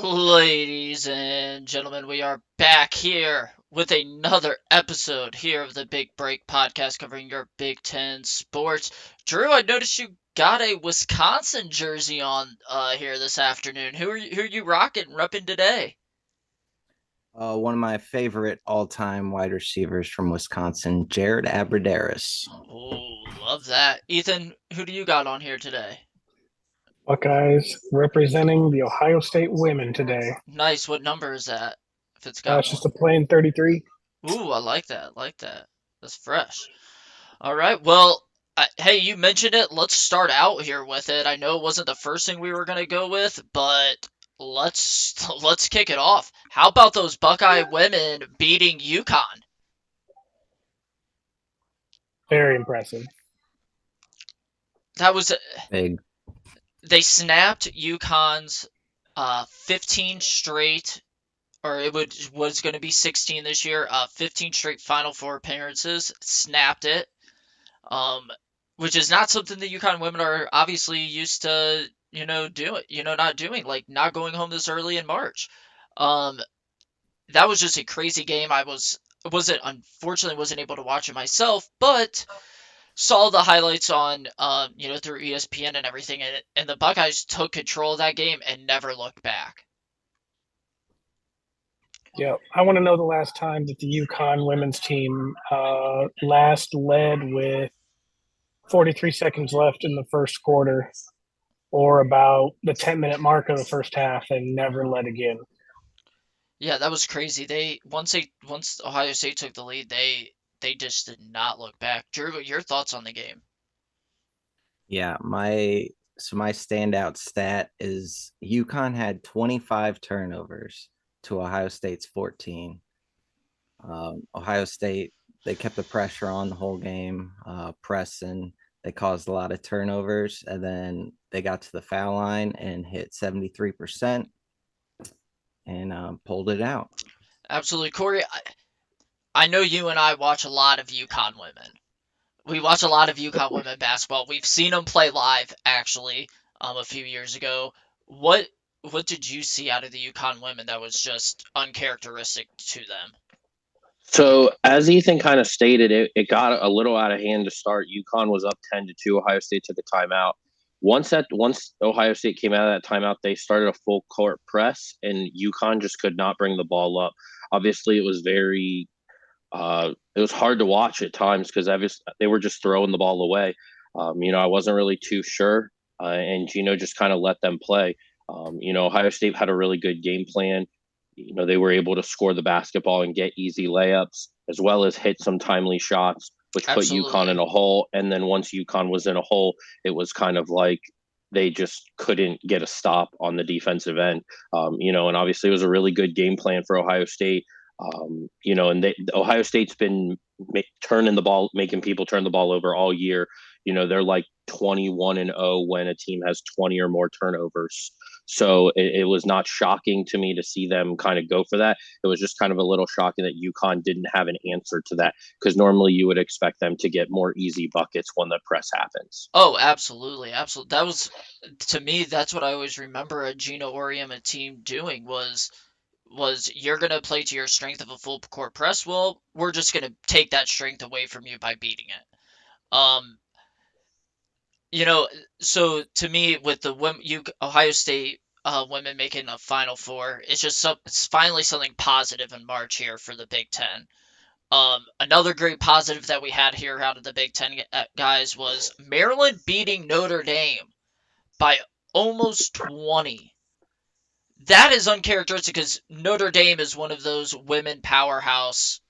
Ladies and gentlemen, we are back here with another episode here of the Big Break podcast covering your Big Ten sports. Drew, I noticed you got a Wisconsin jersey on here this afternoon. Who are you rocking, repping today? One of my favorite all-time wide receivers from Wisconsin, Jared Abbrederis. Oh, love that. Ethan, who do you got on here today? Buckeyes representing the Ohio State women today. Nice. What number is that? If it's got It's just one. a plain 33. Ooh, I like that. Like that. That's fresh. All right. Well, hey, you mentioned it. Let's start out here with it. I know it wasn't the first thing we were gonna go with, but let's kick it off. How about those Buckeye women beating UConn? Very impressive. That was Big. They snapped UConn's 15 straight, or was going to be 16 this year. 15 straight Final Four appearances. Snapped it. Um, which is not something the UConn women are obviously used to, not doing, like not going home this early in March. Um, that was just a crazy game. Unfortunately wasn't able to watch it myself, but saw the highlights on, through ESPN and everything, and the Buckeyes took control of that game and never looked back. Yeah, I want to know the last time that the UConn women's team last led with 43 seconds left in the first quarter, or about the 10-minute mark of the first half, and never led again. Yeah, that was crazy. Once Ohio State took the lead, they just did not look back. Drew, your thoughts on the game? Yeah, my standout stat is UConn had 25 turnovers to Ohio State's 14. Ohio State, they kept the pressure on the whole game, pressing. They caused a lot of turnovers, and then they got to the foul line and hit 73% and pulled it out. Absolutely, Corey. I know you and I watch a lot of UConn women. We watch a lot of UConn women basketball. We've seen them play live, actually, a few years ago. What what did you see out of the UConn women that was just uncharacteristic to them? So as Ethan kind of stated, it got a little out of hand to start. UConn was up 10-2. Ohio State took a timeout. Once Ohio State came out of that timeout, they started a full court press, and UConn just could not bring the ball up. Obviously, it was hard to watch at times because they were just throwing the ball away. I wasn't really too sure, and Gino just kind of let them play. Ohio State had a really good game plan. They were able to score the basketball and get easy layups, as well as hit some timely shots, which put UConn Absolutely. in a hole. And then once UConn was in a hole, it was kind of like they just couldn't get a stop on the defensive end. And obviously it was a really good game plan for Ohio State. And Ohio State's been turning the ball, making people turn the ball over all year. They're like 21-0 when a team has 20 or more turnovers. So it was not shocking to me to see them kind of go for that. It was just kind of a little shocking that UConn didn't have an answer to that, because normally you would expect them to get more easy buckets when the press happens. Oh, absolutely, absolutely. That was, to me, that's what I always remember a Gino Auriemma team doing was you're gonna play to your strength of a full court press. Well, we're just gonna take that strength away from you by beating it. Um, you know, so to me, with the Ohio State women making a Final Four, it's finally something positive in March here for the Big Ten. Another great positive that we had here out of the Big Ten guys was Maryland beating Notre Dame by almost 20. That is uncharacteristic because Notre Dame is one of those women powerhouse,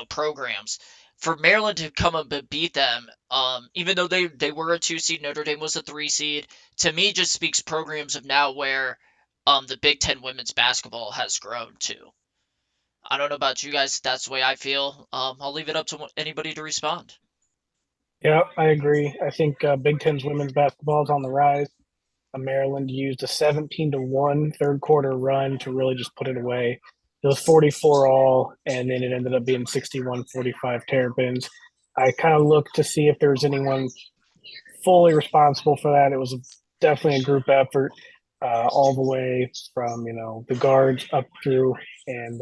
programs. For Maryland to come up and beat them, even though they were a 2 seed, Notre Dame was a 3 seed. To me, just speaks programs of now where the Big Ten women's basketball has grown to. I don't know about you guys, if that's the way I feel. I'll leave it up to anybody to respond. Yeah, I agree. I think Big Ten's women's basketball is on the rise. Maryland used a 17-1 third quarter run to really just put it away. It was 44 all, and then it ended up being 61-45 Terrapins. I kind of looked to see if there was anyone fully responsible for that. It was definitely a group effort. all the way from the guards up through, and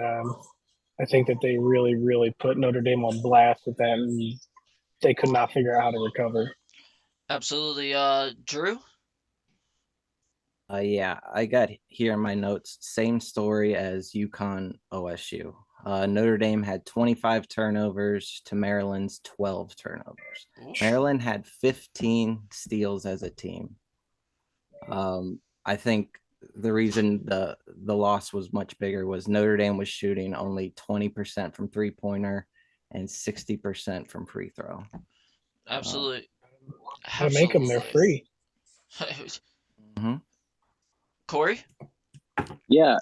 I think that they really, really put Notre Dame on blast with that, and they could not figure out how to recover. Absolutely. Drew? Yeah, I got here in my notes, same story as UConn OSU. Notre Dame had 25 turnovers to Maryland's 12 turnovers. Ooh. Maryland had 15 steals as a team. I think the reason the loss was much bigger was Notre Dame was shooting only 20% from three-pointer and 60% from free throw. Absolutely. Gotta make them. They're free. Mm-hmm. Corey? Yeah,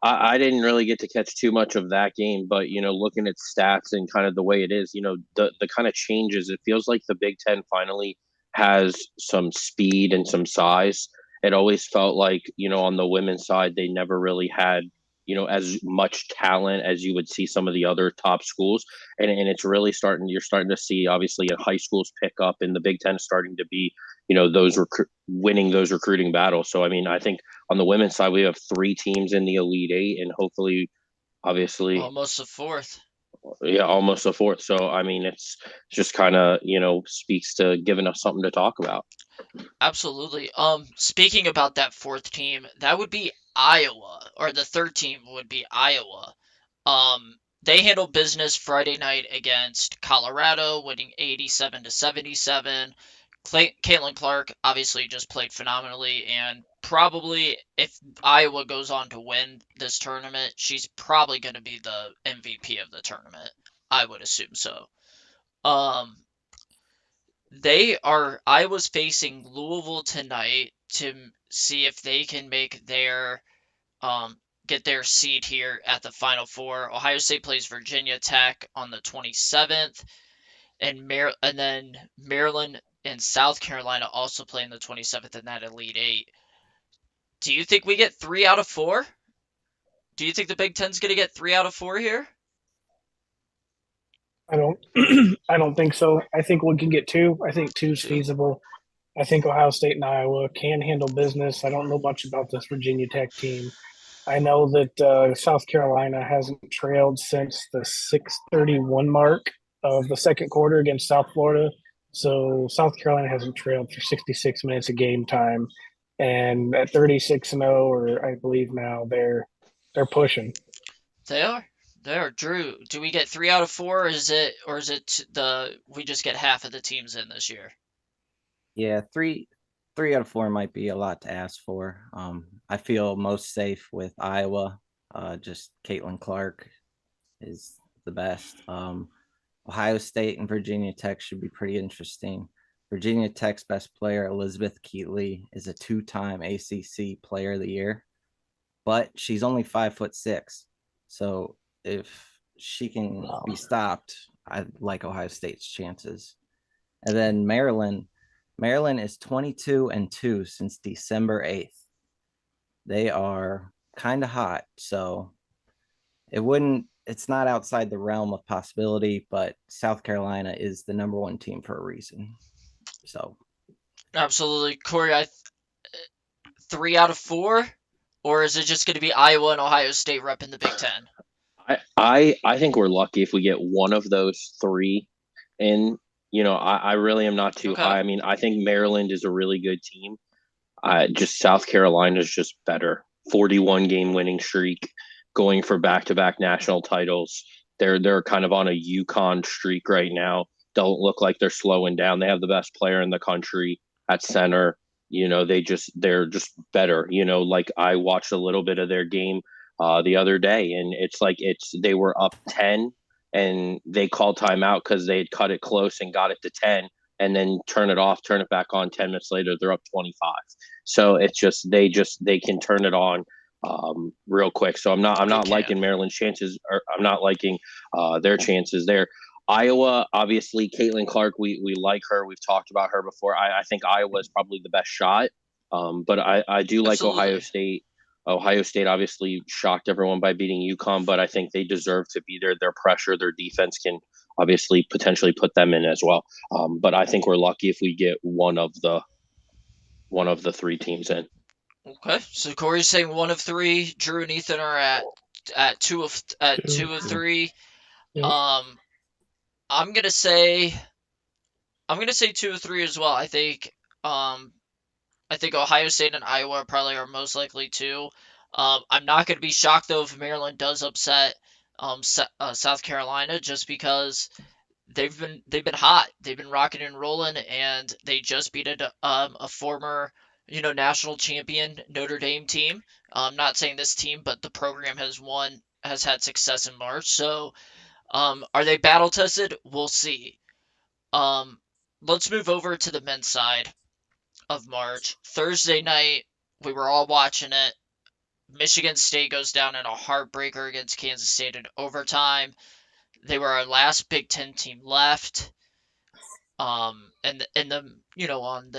I didn't really get to catch too much of that game, but looking at stats and kind of the way it is, the kind of changes, it feels like the Big Ten finally has some speed and some size. It always felt like, on the women's side, they never really had, as much talent as you would see some of the other top schools. And it's really you're starting to see, obviously, in high schools pick up, and the Big Ten is starting to be, those winning those recruiting battles. So, I mean, I think on the women's side, we have 3 teams in the Elite Eight, and hopefully, obviously, Almost a fourth. yeah, almost a fourth. So, I mean, it's just kind of, speaks to giving us something to talk about. Absolutely. Speaking about that fourth team, that would be Iowa, or the third team would be Iowa. They handled business Friday night against Colorado, winning 87-77. Caitlin Clark obviously just played phenomenally, and probably if Iowa goes on to win this tournament, she's probably going to be the MVP of the tournament. I would assume so. Um, Iowa's facing Louisville tonight to see if they can make their get their seed here at the Final Four. Ohio State plays Virginia Tech on the 27th, and then Maryland and South Carolina also play on the 27th in that Elite Eight. Do you think we get 3 out of 4? Do you think the Big Ten's going to get 3 out of 4 here? I don't. I don't think so. I think we can get 2. I think 2's 2. feasible. I think Ohio State and Iowa can handle business. I don't know much about this Virginia Tech team. I know that South Carolina hasn't trailed since the 6:31 mark of the second quarter against South Florida. So South Carolina hasn't trailed for 66 minutes of game time, and at 36-0, or I believe now they're pushing. They are. They are. Drew, do we get 3 out of 4, or is it we just get half of the teams in this year? Yeah, three out of 4 might be a lot to ask for. I feel most safe with Iowa. Just Caitlin Clark is the best. Ohio State and Virginia Tech should be pretty interesting. Virginia Tech's best player, Elizabeth Keatley, is a 2-time ACC Player of the Year, but she's only 5'6". So if she can be stopped, I like Ohio State's chances. And then Maryland is 22-2 since December 8th. They are kind of hot, so it's not outside the realm of possibility, but South Carolina is the number 1 team for a reason. So Absolutely. Corey, 3 out of 4, or is it just going to be Iowa and Ohio State repping the Big Ten? I think we're lucky if we get one of those 3 in. I really am not too high. I mean, I think Maryland is a really good team. Just South Carolina is just better. 41 game winning streak, going for back-to-back national titles. They're kind of on a UConn streak right now. Don't look like they're slowing down. They have the best player in the country at center. They're just better. Like I watched a little bit of their game the other day, and they were up 10 and they called timeout because they had cut it close and got it to 10, and then turn it back on 10 minutes later, they're up 25. So it's just they can turn it on real quick. So I'm not liking Maryland's chances, or I'm not liking their chances there. Iowa, obviously, Caitlin Clark, we like her. We've talked about her before. I think Iowa is probably the best shot, but I do like Absolutely. Ohio State. Ohio State obviously shocked everyone by beating UConn, but I think they deserve to be there. Their pressure, their defense can obviously potentially put them in as well. But I think we're lucky if we get one of the 3 teams in. Okay, so Corey's saying one of three. Drew and Ethan are at Two. two of Two. three. Yep. Um, I'm gonna say I'm gonna say two of three as well. Um I think Ohio State and Iowa probably are most likely to. I'm not gonna be shocked though if Maryland does upset South Carolina just because they've been hot. They've been rocking and rolling, and they just beat a former national champion Notre Dame team. I'm not saying this team, but the program has had success in March. So are they battle tested? We'll see. Um, let's move over to the men's side of March. Thursday night, we were all watching it. Michigan State goes down in a heartbreaker against Kansas State in overtime. They were our last Big Ten team left. And the on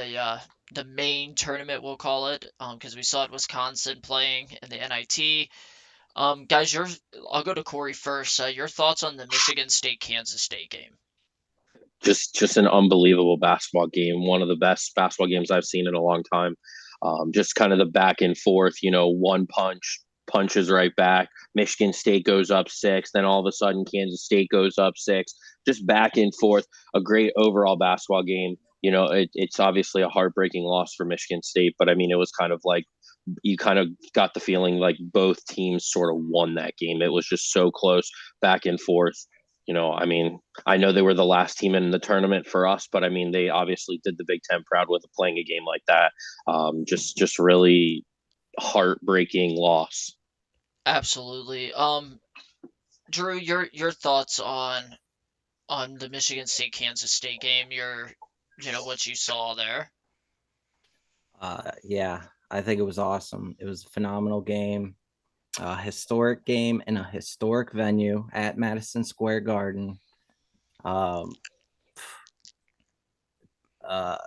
the main tournament we'll call it, because we saw Wisconsin playing in the NIT. Guys, I'll go to Corey first. Your thoughts on the Michigan State Kansas State game? Just an unbelievable basketball game. One of the best basketball games I've seen in a long time. Just kind of the back and forth, one punches right back. Michigan State goes up six, then all of a sudden Kansas State goes up six. Just back and forth. A great overall basketball game. It's obviously a heartbreaking loss for Michigan State, but I mean, it was kind of like you kind of got the feeling like both teams sort of won that game. It was just so close, back and forth. I mean, I know they were the last team in the tournament for us, but I mean, they obviously did the Big Ten proud with playing a game like that. Just really heartbreaking loss. Absolutely. Drew, your thoughts on the Michigan State Kansas State game? What you saw there. Yeah, I think it was awesome. It was a phenomenal game, a historic game in a historic venue at Madison Square Garden. Um, uh,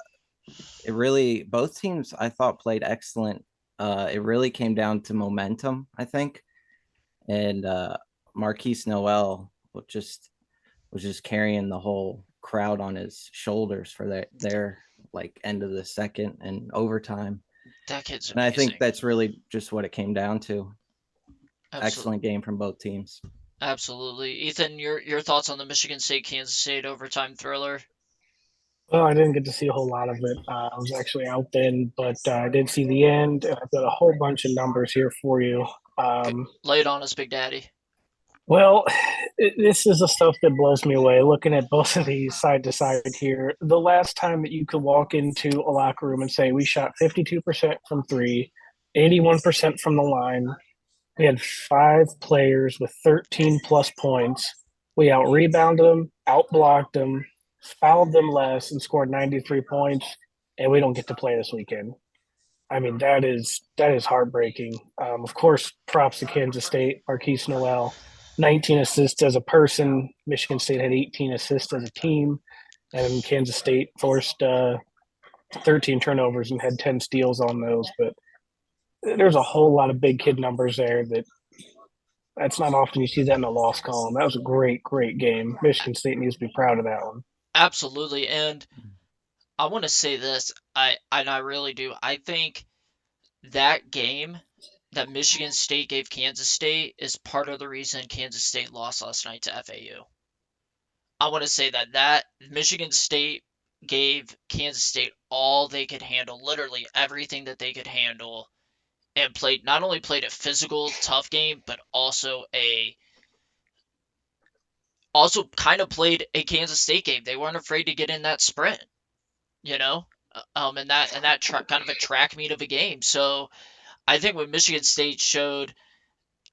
it really, both teams I thought played excellent. It really came down to momentum, I think, and Marquise Noel was just carrying the whole crowd on his shoulders for their like end of the second and overtime. That kid's And I think amazing. that's really just what it came down to. Absolutely. Excellent game from both teams. Absolutely. Ethan, your thoughts on the Michigan State Kansas State overtime thriller? Well, I didn't get to see a whole lot of it. I was actually out then, but I did see the end, and I've got a whole bunch of numbers here for you. Okay, Um, lay it on us, Big Daddy. well, this is the stuff that blows me away. Looking at both of these side to side here, the last time that you could walk into a locker room and say we shot 52% from three, 81% from the line. We had five players with 13 plus points. We out rebounded them, out blocked them, fouled them less, and scored 93 points. And we don't get to play this weekend. I mean, that is heartbreaking. Of course, props to Kansas State, Marquise Noel, 19 assists as a person. Michigan State had 18 assists as a team, and Kansas State forced 13 turnovers and had 10 steals on those. But there's a whole lot of big kid numbers there that's not often you see that in a loss column. That was a great, great game. Michigan State needs to be proud of that one. Absolutely. And I want to say this, I really do. I think that game that Michigan State gave Kansas State is part of the reason Kansas State lost last night to FAU. I want to say that Michigan State gave Kansas State all they could handle, literally everything that they could handle, and not only played a physical, tough game, but also kind of played a Kansas State game. They weren't afraid to get in that sprint, you know, kind of a track meet of a game. So I think when Michigan State showed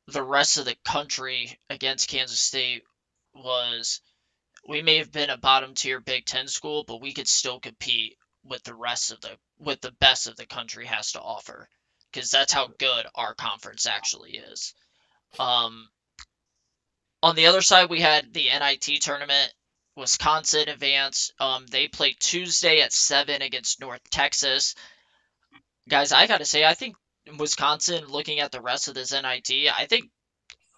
the rest of the country against Kansas State was we may have been a bottom tier Big Ten school, but we could still compete with the best of the country has to offer, because that's how good our conference actually is. Um, on the other side, we had the NIT tournament. Wisconsin advanced. They played Tuesday at 7 against North Texas. Guys, I gotta say, I think Wisconsin, looking at the rest of this NIT, I think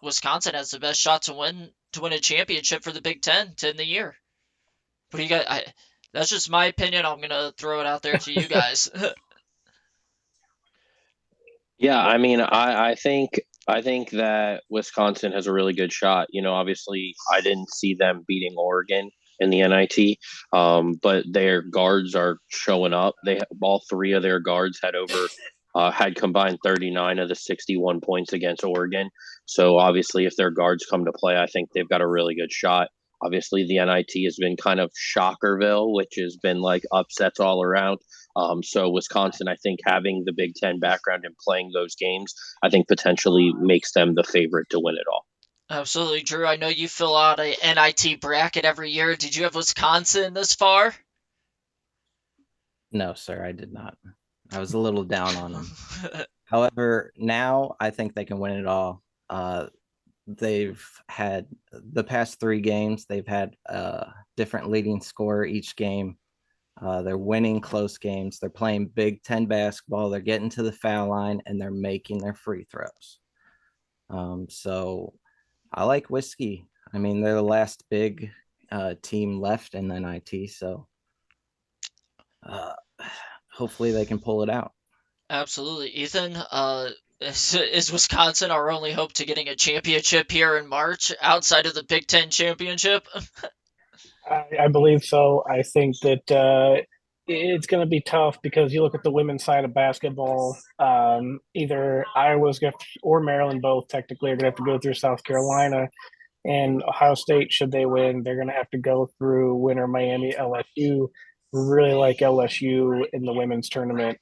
Wisconsin has the best shot to win a championship for the Big Ten to end the year. What do you got? That's just my opinion. I'm gonna throw it out there to you guys. Yeah, I mean, I think that Wisconsin has a really good shot. Obviously, I didn't see them beating Oregon in the NIT, but their guards are showing up. All three of their guards had combined 39 of the 61 points against Oregon. So obviously, if their guards come to play, I think they've got a really good shot. Obviously, the NIT has been kind of Shockerville, which has been like upsets all around. So Wisconsin, I think, having the Big Ten background and playing those games, I think potentially makes them the favorite to win it all. Absolutely, Drew. I know you fill out a NIT bracket every year. Did you have Wisconsin this far? No, sir, I did not. I was a little down on them. However, now I think they can win it all. They've had the past 3 games, they've had a different leading scorer each game. They're winning close games. They're playing Big Ten basketball. They're getting to the foul line and they're making their free throws. So I like Whiskey. I mean, they're the last big team left in the NIT. So uh, hopefully they can pull it out. Absolutely. Ethan, is Wisconsin our only hope to getting a championship here in March outside of the Big Ten championship? I believe so. I think that it's going to be tough because you look at the women's side of basketball. Either Iowa's going to, or Maryland both technically are going to have to go through South Carolina, and Ohio State, should they win, they're going to have to go through winner Miami, LSU. Really like LSU in the women's tournament.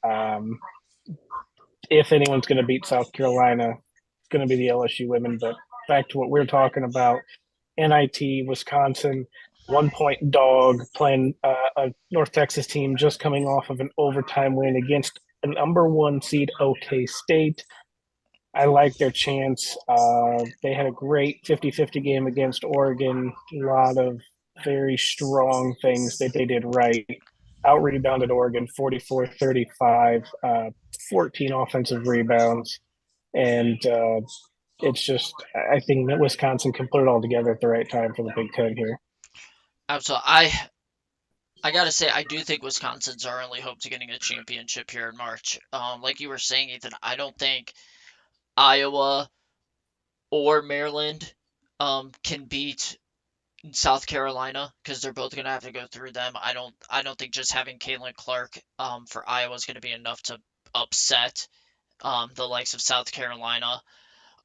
If anyone's going to beat South Carolina, it's going to be the LSU women. But back to what we're talking about, NIT, Wisconsin, 1 point dog playing a North Texas team just coming off of an overtime win against a number 1 seed OK State. I like their chance. They had a great 50-50 game against Oregon. A lot of very strong things that they did right. Out rebounded Oregon 44-35, 14 offensive rebounds. And it's just, I think that Wisconsin can put it all together at the right time for the Big Ten here. Absolutely. I gotta say, I do think Wisconsin's our only hope to getting a championship here in March. Like you were saying, Ethan, I don't think Iowa or Maryland can beat South Carolina because they're both gonna have to go through them. I don't think just having Caitlin Clark for Iowa is gonna be enough to upset the likes of South Carolina.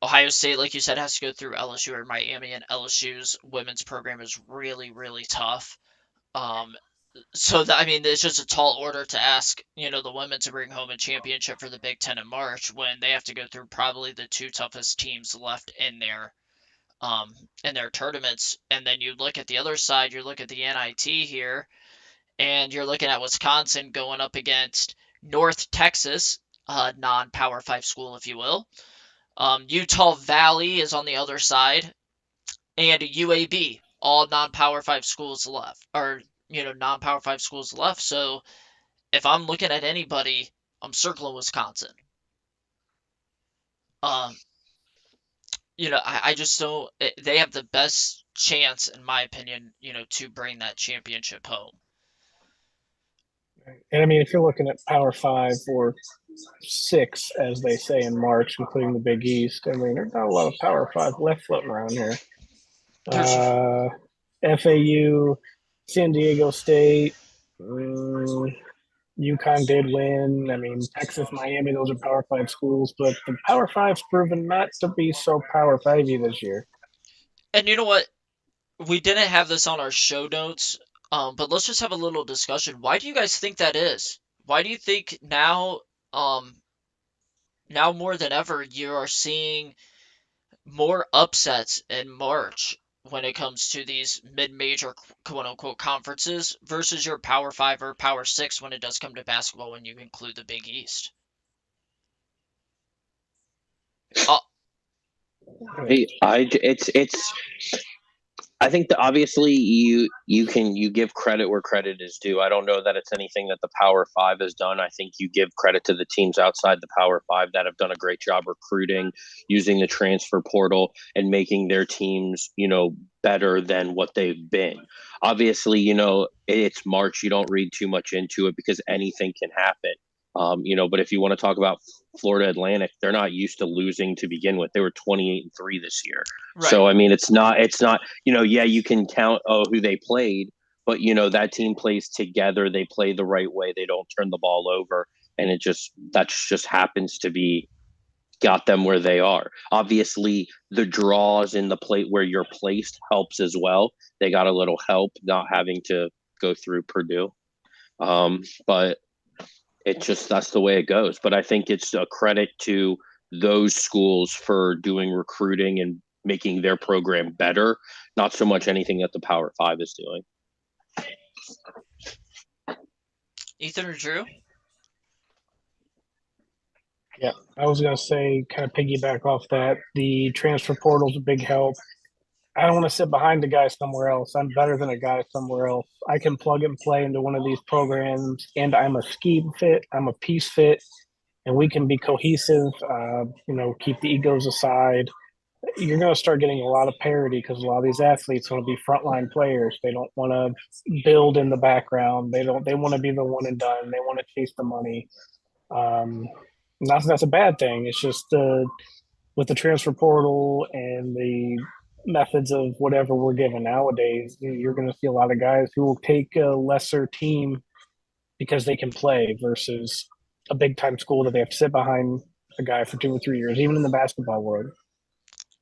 Ohio State, like you said, has to go through LSU or Miami, and LSU's women's program is really, really tough. Um, so I mean, it's just a tall order to ask, the women to bring home a championship for the Big Ten in March when they have to go through probably the two toughest teams left in their tournaments. And then you look at the other side, you look at the NIT here, and you're looking at Wisconsin going up against North Texas, non-Power Five school, if you will. Utah Valley is on the other side, and UAB, all non-Power Five schools left, or non-Power Five schools left. So if I'm looking at anybody, I'm circling Wisconsin. Um, I just don't. They have the best chance, in my opinion, to bring that championship home. And I mean, if you're looking at Power Five or six, as they say in March, including the Big East, I mean, there's not a lot of Power Five left floating around here. There's FAU, San Diego State, UConn did win. I mean, Texas, Miami, those are Power Five schools, but the Power Five's proven not to be so Power Fivey this year. And you know what? We didn't have this on our show notes, but let's just have a little discussion. Why do you guys think that is? Why do you think now more than ever, you are seeing more upsets in March when it comes to these mid-major quote unquote conferences versus your Power Five or Power Six when it does come to basketball when you include the Big East? Uh, It's I think that obviously you give credit where credit is due. I don't know that it's anything that the Power Five has done. I think you give credit to the teams outside the Power Five that have done a great job recruiting, using the transfer portal, and making their teams, better than what they've been. Obviously, it's March. You don't read too much into it because anything can happen. But if you want to talk about Florida Atlantic, they're not used to losing to begin with. They were 28-3 this year. Right. So I mean, it's not, yeah, you can count who they played, but that team plays together. They play the right way. They don't turn the ball over, and that just happens to be got them where they are. Obviously, the draws in the plate where you're placed helps as well. They got a little help not having to go through Purdue. But that's the way it goes. But I think it's a credit to those schools for doing recruiting and making their program better, not so much anything that the Power Five is doing. Ethan or Drew? Yeah, I was gonna say, kind of piggyback off that. The transfer portal's a big help. I don't want to sit behind a guy somewhere else. I'm better than a guy somewhere else. I can plug and play into one of these programs, and I'm a scheme fit. I'm a piece fit, and we can be cohesive. Keep the egos aside. You're going to start getting a lot of parity because a lot of these athletes want to be frontline players. They don't want to build in the background. They don't. They want to be the one and done. They want to chase the money. Um, Not that that's a bad thing. It's just with the transfer portal and the methods of whatever we're given nowadays, you're going to see a lot of guys who will take a lesser team because they can play versus a big time school that they have to sit behind a guy for 2 or 3 years, even in the basketball world.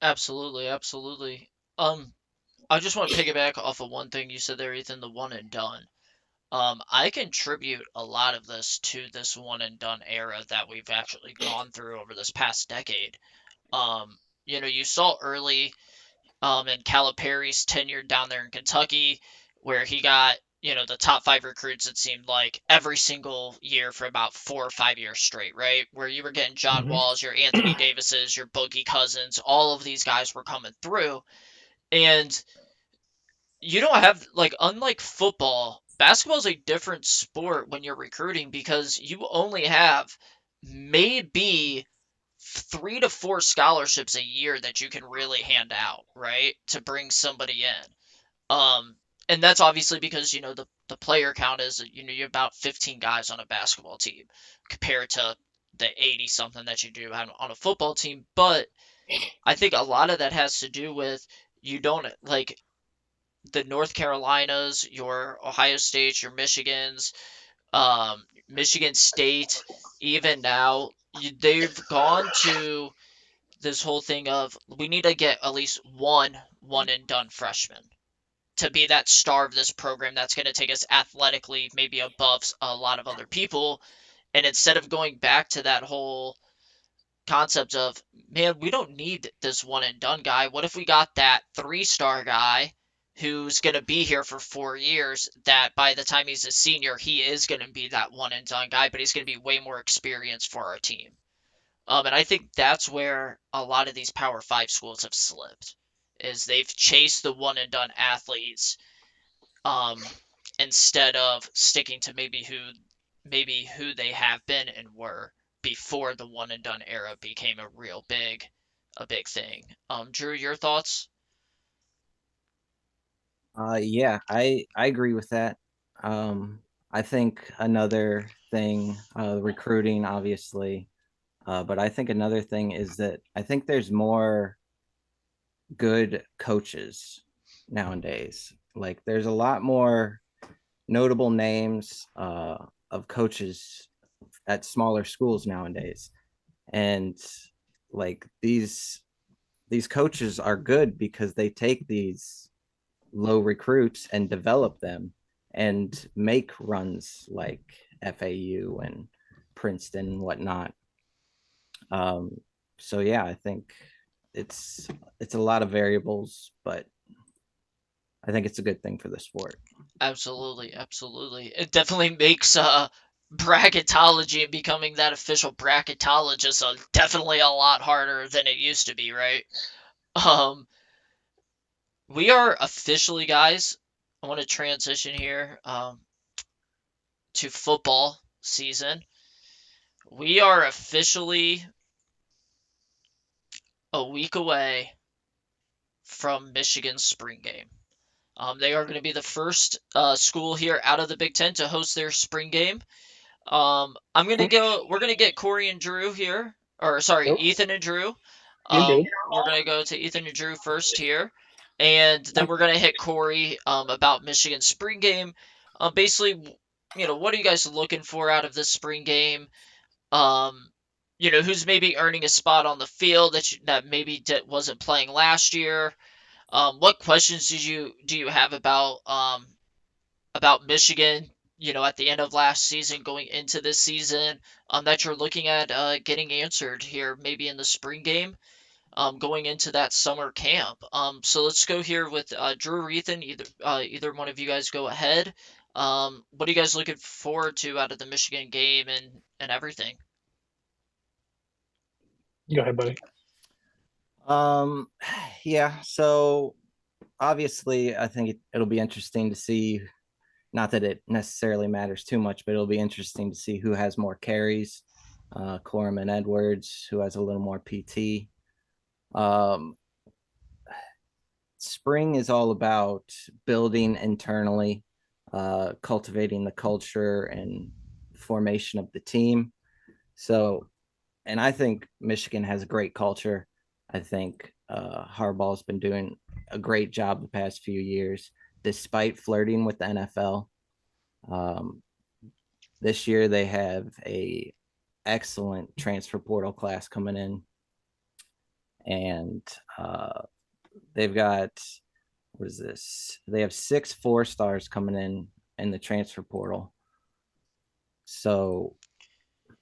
Absolutely, absolutely. I just want to piggyback off of one thing you said there, Ethan, the one and done. I contribute a lot of this to this one and done era that we've actually gone through over this past decade. You saw early in Calipari's tenure down there in Kentucky, where he got, the top five recruits, it seemed like, every single year for about 4 or 5 years straight, right? Where you were getting John Mm-hmm. Walls, your Anthony Davises, your Boogie Cousins, all of these guys were coming through. And you don't have, like, unlike football, basketball is a different sport when you're recruiting because you only have maybe 3 to 4 scholarships a year that you can really hand out, right? To bring somebody in. Um, and that's obviously because, the player count is, you're about 15 guys on a basketball team compared to the 80 something that you do on a football team. But I think a lot of that has to do with you don't like the North Carolinas, your Ohio States, your Michigans, Michigan State, even now, they've gone to this whole thing of we need to get at least one and done freshman to be that star of this program that's going to take us athletically maybe above a lot of other people. And instead of going back to that whole concept of, man, we don't need this one and done guy. What if we got that 3-star guy who's going to be here for 4 years, that by the time he's a senior, he is going to be that one and done guy, but he's going to be way more experienced for our team. And I think that's where a lot of these Power Five schools have slipped, is they've chased the one and done athletes, um, instead of sticking to maybe who they have been and were before the one and done era became a big thing. Drew, your thoughts? Yeah, I agree with that. I think another thing, recruiting, obviously, but I think another thing is that I think there's more good coaches nowadays. Like, there's a lot more notable names of coaches at smaller schools nowadays, and like these coaches are good because they take these low recruits and develop them and make runs like FAU and Princeton and whatnot. Um, so yeah, I think it's it's a lot of variables, but I think it's a good thing for the sport. Absolutely, absolutely. It definitely makes bracketology and becoming that official bracketologist definitely a lot harder than it used to be, right? Um, we are officially, guys. I want to transition here to football season. We are officially a week away from Michigan's spring game. They are going to be the first school here out of the Big Ten to host their spring game. We're gonna get Corey and Drew here, or sorry, Nope, Ethan and Drew. you're good. We're gonna go to Ethan and Drew first here, and then we're gonna hit Corey about Michigan's spring game. Basically, what are you guys looking for out of this spring game? Um, who's maybe earning a spot on the field that maybe wasn't playing last year? What questions do you have about Michigan, at the end of last season going into this season, that you're looking at getting answered here maybe in the spring game, going into that summer camp. So let's go here with Drew or Ethan. Either one of you guys go ahead. What are you guys looking forward to out of the Michigan game and everything? Go ahead, buddy. Um, yeah. So obviously, I think it'll be interesting to see. Not that it necessarily matters too much, but it'll be interesting to see who has more carries. Corum and Edwards, who has a little more PT. Um, Spring is all about building internally, cultivating the culture and formation of the team. So, and I think Michigan has a great culture. I think Harbaugh's been doing a great job the past few years, despite flirting with the NFL. Um, this year they have a excellent transfer portal class coming in, and they've got, what is this? They have 6 4-stars coming in the transfer portal. So,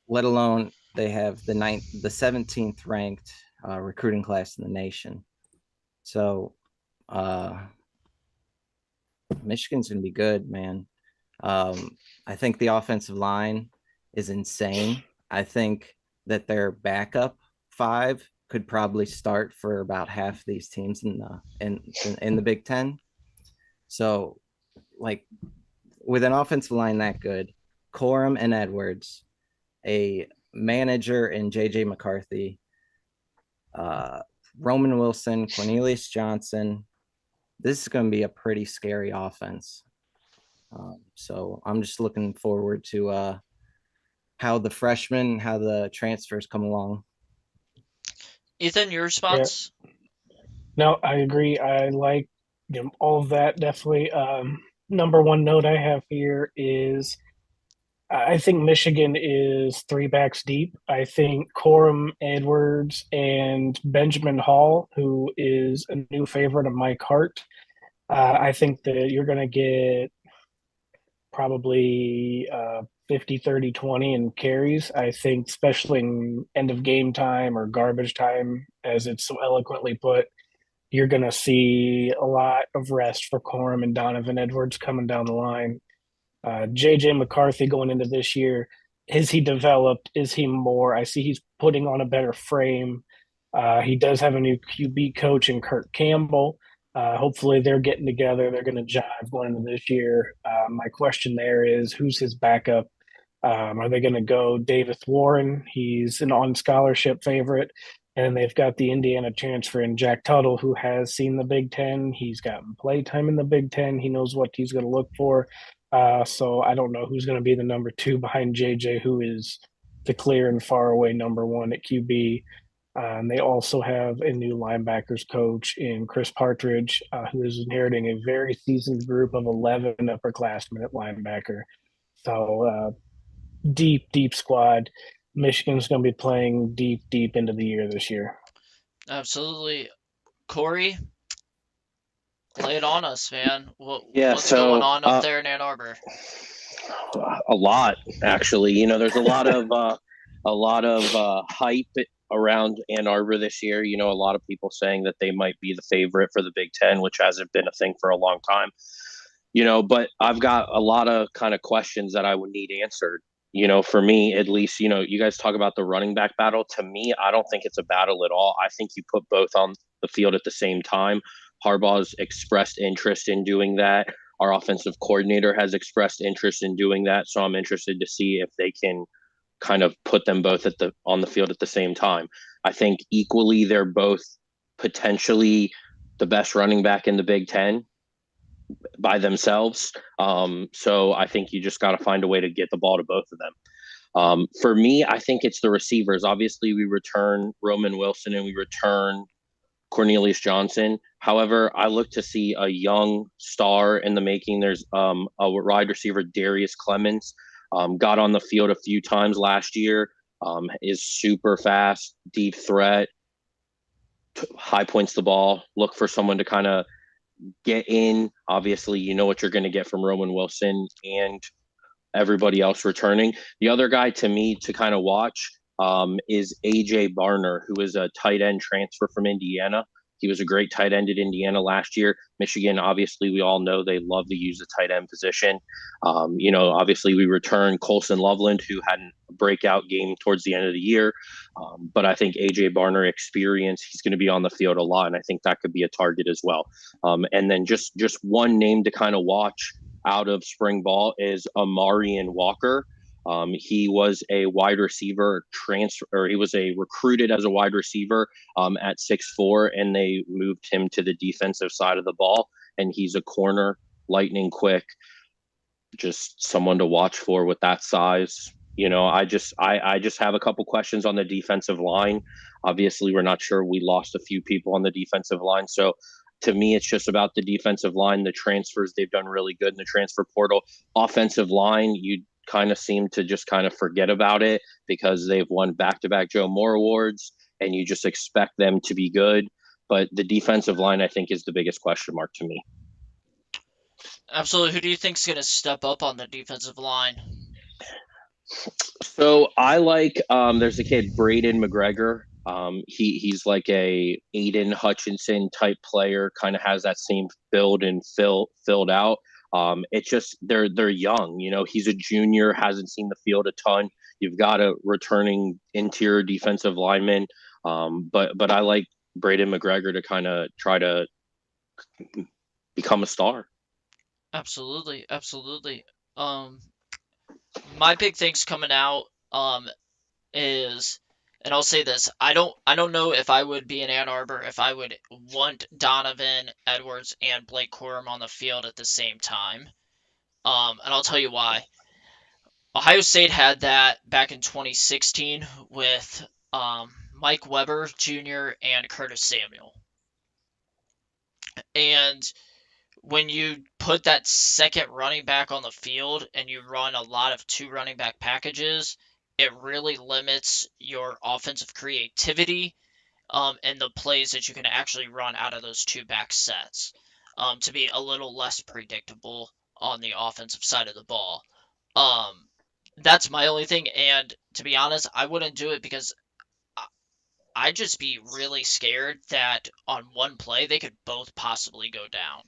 let alone they have the 17th ranked recruiting class in the nation. So, Michigan's gonna be good, man. I think the offensive line is insane. I think that their backup 5 could probably start for about half these teams in the Big Ten. So, like, with an offensive line that good, Corum and Edwards, a manager in JJ McCarthy, Roman Wilson, Cornelius Johnson, this is going to be a pretty scary offense. So I'm just looking forward to how the transfers come along. Ethan, your Yeah. response? No, I agree. I like all of that definitely. Number one note I have here is I think Michigan is 3 backs deep. I think Corum Edwards and Benjamin Hall, who is a new favorite of Mike Hart. I think that you're going to get probably 50, 30, 20 in carries. I think, especially in end of game time or garbage time, as it's so eloquently put, you're going to see a lot of rest for Corum and Donovan Edwards coming down the line. JJ McCarthy going into this year, is he developed? Is he more? I see he's putting on a better frame. He does have a new QB coach in Kirk Campbell. Hopefully, they're getting together. They're going to jive going into this year. My question there is, who's his backup? Are they going to go Davis Warren? He's an on scholarship favorite. And they've got the Indiana transfer in Jack Tuttle, who has seen the Big Ten. He's gotten play time in the Big Ten. He knows what he's going to look for. So I don't know who's going to be the number 2 behind JJ, who is the clear and far away number 1 at QB. And they also have a new linebackers coach in Chris Partridge, who is inheriting a very seasoned group of 11 upperclassmen at linebacker. So deep, deep squad. Michigan's going to be playing deep, deep into the year this year. Absolutely. Corey, lay it on us, man. Yeah, What's so going on up there in Ann Arbor? a lot actually. There's a lot of hype around Ann Arbor this year. A lot of people saying that they might be the favorite for the Big Ten, which hasn't been a thing for a long time. But I've got a lot of kind of questions that I would need answered. For me at least, you guys talk about the running back battle. To me, I don't think it's a battle at all. I think you put both on the field at the same time. Harbaugh's expressed interest in doing that. Our offensive coordinator has expressed interest in doing that. So I'm interested to see if they can kind of put them both on the field at the same time. I think equally they're both potentially the best running back in the Big Ten by themselves. So I think you just got to find a way to get the ball to both of them. For me, I think it's the receivers. Obviously, we return Roman Wilson and we return Cornelius Johnson. However, I look to see a young star in the making. There's a wide receiver, Darius Clemens, got on the field a few times last year, is super fast, deep threat, high points the ball. Look for someone to kind of get in. Obviously, you know what you're going to get from Roman Wilson and everybody else returning. The other guy to me to kind of watch is AJ Barner, who is a tight end transfer from Indiana. He was a great tight end at Indiana last year. Michigan, obviously, we all know they love to use the tight end position. Obviously, we return Colson Loveland, who had a breakout game towards the end of the year. But I think AJ Barner experience, he's going to be on the field a lot, and I think that could be a target as well. And then just one name to kind of watch out of spring ball is Amarian Walker. He was a wide receiver transfer, or he was recruited as a wide receiver at 6'4", and they moved him to the defensive side of the ball. And he's a corner, lightning quick, just someone to watch for with that size. I just have a couple questions on the defensive line. Obviously, we're not sure. We lost a few people on the defensive line, so to me, it's just about the defensive line, the transfers. They've done really good in the transfer portal. Offensive line, you kind of seem to just kind of forget about it because they've won back-to-back Joe Moore awards, and you just expect them to be good. But the defensive line, I think, is the biggest question mark to me. Absolutely. Who do you think's going to step up on the defensive line? So I like there's a kid, Braden McGregor. He's like a Aiden Hutchinson type player, kind of has that same build and filled out. It's just they're young. He's a junior, hasn't seen the field a ton. You've got a returning interior defensive lineman, but I like Braden McGregor to kind of try to become a star. Absolutely, absolutely. My big things coming out is, and I'll say this, I don't know if I would be in Ann Arbor if I would want Donovan Edwards and Blake Corum on the field at the same time. And I'll tell you why. Ohio State had that back in 2016 with Mike Weber Jr. and Curtis Samuel. And when you put that second running back on the field and you run a lot of two running back packages, it really limits your offensive creativity and the plays that you can actually run out of those two back sets to be a little less predictable on the offensive side of the ball. That's my only thing, and to be honest, I wouldn't do it because I'd just be really scared that on one play they could both possibly go down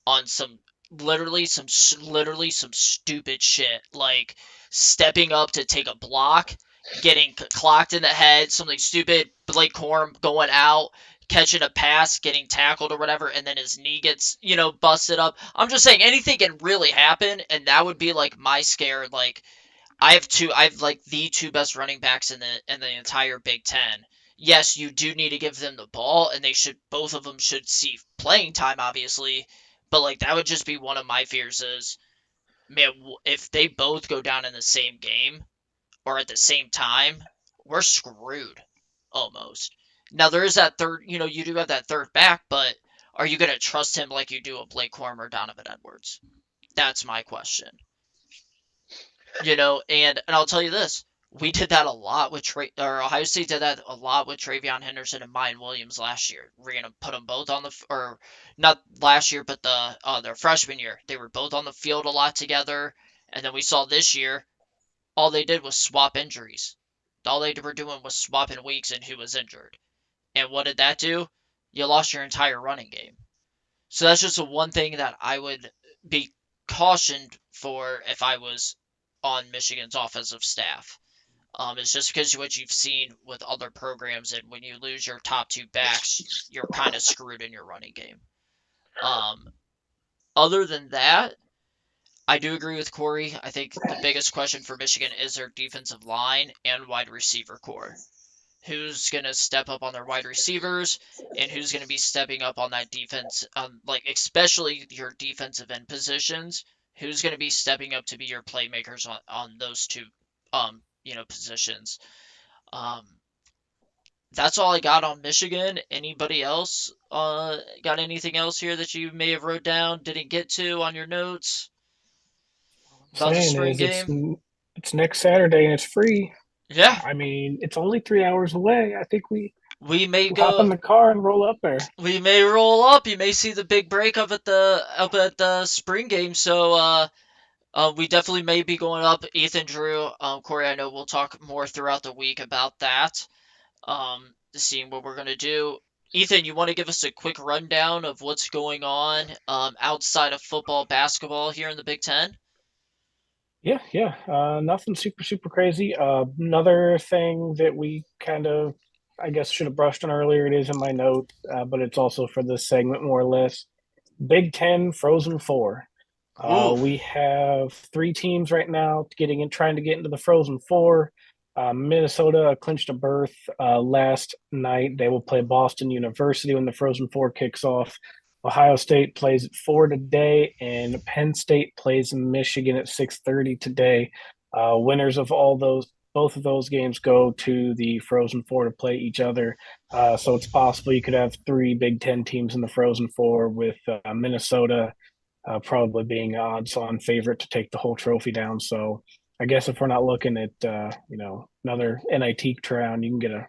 on some literally some stupid shit, like stepping up to take a block, getting clocked in the head, something stupid, Blake Corum going out, catching a pass, getting tackled or whatever, and then his knee gets, busted up. I'm just saying anything can really happen, and that would be like my scare. Like I have like the two best running backs in the entire Big Ten. Yes, you do need to give them the ball, and both of them should see playing time, obviously. But like that would just be one of my fears is, man, if they both go down in the same game or at the same time, we're screwed almost. Now there is that third, you do have that third back, but are you gonna trust him like you do a Blake Corum or Donovan Edwards? That's my question. And I'll tell you this, we did that a lot with Ohio State did that a lot with Travion Henderson and Mayan Williams last year. We're gonna put them both on or not last year, but their freshman year. They were both on the field a lot together, and then we saw this year, all they did was swap injuries. All they were doing was swapping weeks and who was injured. And what did that do? You lost your entire running game. So that's just the one thing that I would be cautioned for if I was on Michigan's offensive staff. It's just because of what you've seen with other programs, and when you lose your top two backs, you're kind of screwed in your running game. Other than that, I do agree with Corey. I think the biggest question for Michigan is their defensive line and wide receiver core. Who's going to step up on their wide receivers and who's going to be stepping up on that defense, like especially your defensive end positions. Who's going to be stepping up to be your playmakers on those two positions. Um, that's all I got on Michigan. Anybody else got anything else here that you may have wrote down, didn't get to on your notes about the Saying spring is game? it's next Saturday and it's free. Yeah, I mean, it's only 3 hours away. I think we may we'll hop go. in the car and roll up there. We may roll up. You may see the big break up at the spring game. So we definitely may be going up. Ethan, Drew, Corey. I know we'll talk more throughout the week about that. Seeing what we're gonna do. Ethan, you want to give us a quick rundown of what's going on outside of football, basketball here in the Big Ten? Yeah. Nothing super crazy. Another thing that we kind of, I guess, should have brushed on earlier. It is in my notes, but it's also for this segment more or less. Big Ten Frozen Four. Ooh, We have three teams right now trying to get into the Frozen Four. Minnesota clinched a berth last night. They will play Boston University when the Frozen Four kicks off. Ohio State plays at 4 today, and Penn State plays Michigan at 6:30 today. Winners of both of those games go to the Frozen Four to play each other. So it's possible you could have three Big Ten teams in the Frozen Four, with Minnesota probably being odds-on favorite to take the whole trophy down. So I guess if we're not looking at another NIT crown, you can get a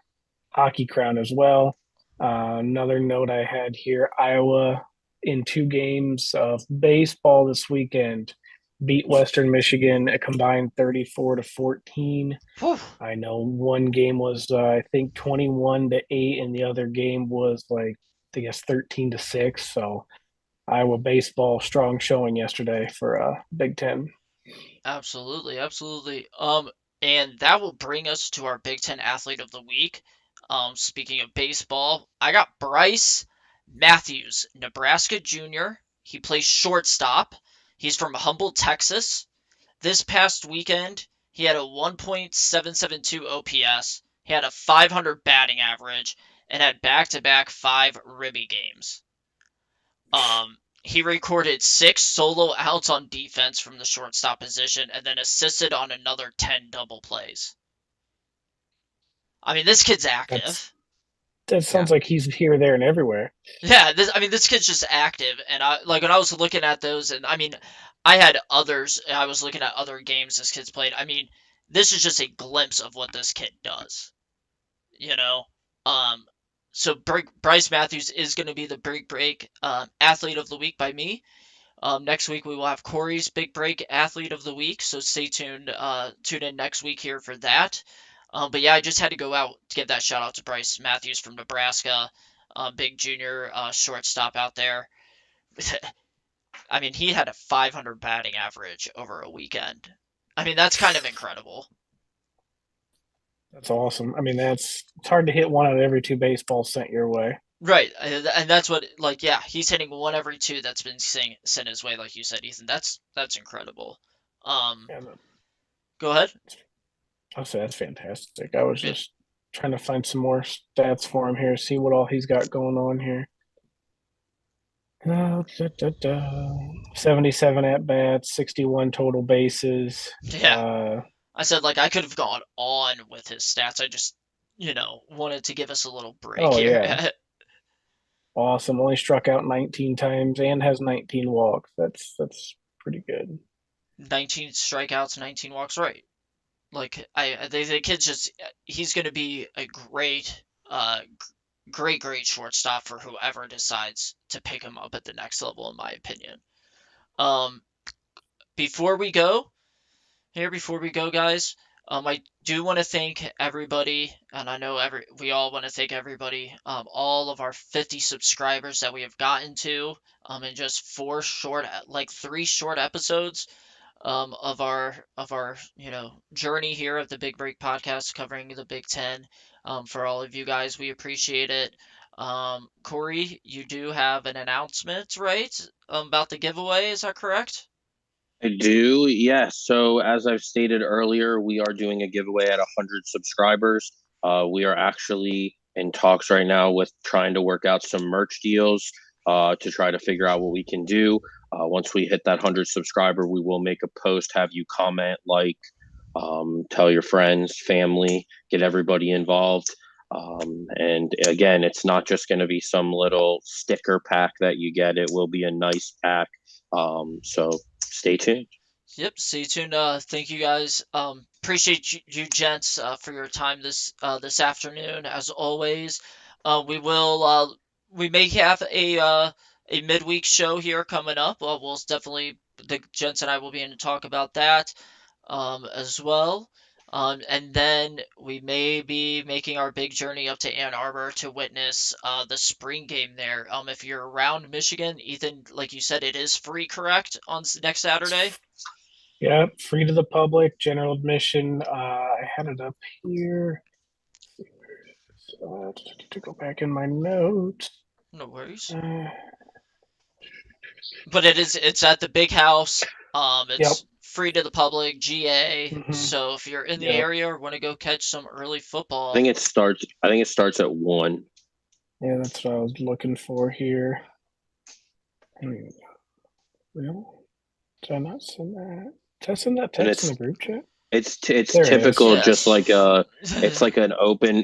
hockey crown as well. Another note I had here: Iowa in two games of baseball this weekend beat Western Michigan a combined 34-14. whew, I know one game was I think 21-8, and the other game was like I guess 13-6. So Iowa baseball strong showing yesterday for Big Ten. absolutely, absolutely. And that will bring us to our Big Ten Athlete of the Week. Speaking of baseball, I got Bryce Matthews, Nebraska junior. He plays shortstop. He's from Humble, Texas. This past weekend, he had a 1.772 OPS. He had a 500 batting average and had back-to-back 5 ribby games. He recorded 6 solo outs on defense from the shortstop position and then assisted on another 10 double plays. I mean, this kid's That's active. that Yeah. sounds like he's here, there, and everywhere. Yeah, this kid's just active, and I like when I was looking at those, and I mean, I had others. I was looking at other games this kid's played. I mean, this is just a glimpse of what this kid does. You know, um, so Bryce Matthews is going to be the big break athlete of the week by me. Next week we will have Corey's big break athlete of the week, so stay tuned. Tune in next week here for that. But yeah, I just had to go out to give that shout out to Bryce Matthews from Nebraska, big junior shortstop out there. I mean, he had a 500 batting average over a weekend. I mean, that's kind of incredible. That's awesome. I mean, it's hard to hit one out of every two baseballs sent your way. Right, and that's what like yeah, he's hitting one every two that's been sent his way, like you said, Ethan. That's incredible. Um, Yeah, go ahead. I'll say that's fantastic. I was Yeah, just trying to find some more stats for him here, see what all he's got going on here. 77 at bats, 61 total bases. yeah. I said like I could have gone on with his stats. I just wanted to give us a little break Oh here. yeah, awesome. Only struck out 19 times and has 19 walks. That's pretty good. 19 strikeouts, 19 walks. Right. Like the kid's just he's gonna be a great shortstop for whoever decides to pick him up at the next level, in my opinion. Um, before we go, guys, I do want to thank everybody, and I know we all want to thank everybody, all of our 50 subscribers that we have gotten to, in just three short episodes, of our journey here of the Big Break Podcast covering the Big Ten. For all of you guys, we appreciate it. Corey, you do have an announcement, right? About the giveaway, is that correct? I do, yes. So as I've stated earlier, we are doing a giveaway at 100 subscribers. We are actually in talks right now with trying to work out some merch deals to try to figure out what we can do. Once we hit that 100 subscriber, we will make a post, have you comment, like, Tell your friends, family, get everybody involved. And again, it's not just going to be some little sticker pack that you get. It will be a nice pack. So stay tuned. Yep, stay tuned. Thank you guys. Appreciate you gents for your time this afternoon. As always, we may have a midweek show here coming up. We'll definitely the gents and I will be in to talk about that as well. And then we may be making our big journey up to Ann Arbor to witness the spring game there. If you're around Michigan, Ethan, like you said, it is free, correct, on next Saturday? Yep, free to the public, general admission. I had it up here. To go back in my notes. No worries. Uh, But it's at the big house. Yep. It's free to the public, GA. Mhm. So if you're in the Yep. area or want to go catch some early football, I think it starts at 1. Yeah, that's what I was looking for here. Well, did I not send that? Did I send that text in the group chat? It's There it typical, is. just like Yes. an open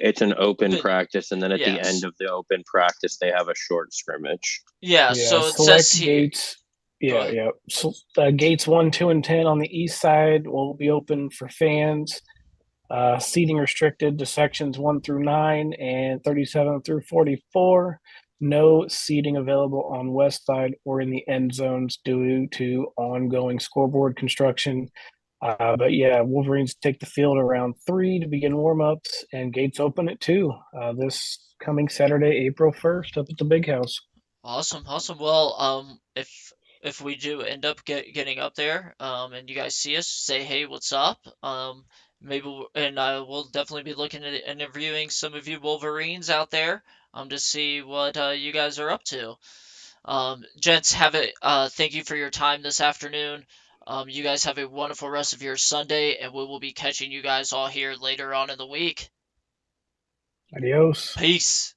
But- practice, and then at the yes. end of the open practice, they have a short scrimmage. Yeah, so it says select here. gates. Yeah. So gates 1, 2, and 10 on the east side will be open for fans. Seating restricted to sections 1 through 9 and 37 through 44. No seating available on west side or in the end zones due to ongoing scoreboard construction. But yeah, Wolverines take the field around 3 to begin warmups, and gates open at 2 this coming Saturday, April 1st, up at the Big House. Awesome. Well, if we do end up getting up there, and you guys see us, say hey, what's up? And I will definitely be looking at interviewing some of you Wolverines out there, to see what you guys are up to. Gents, thank you for your time this afternoon. You guys have a wonderful rest of your Sunday, and we will be catching you guys all here later on in the week. Adios. Peace.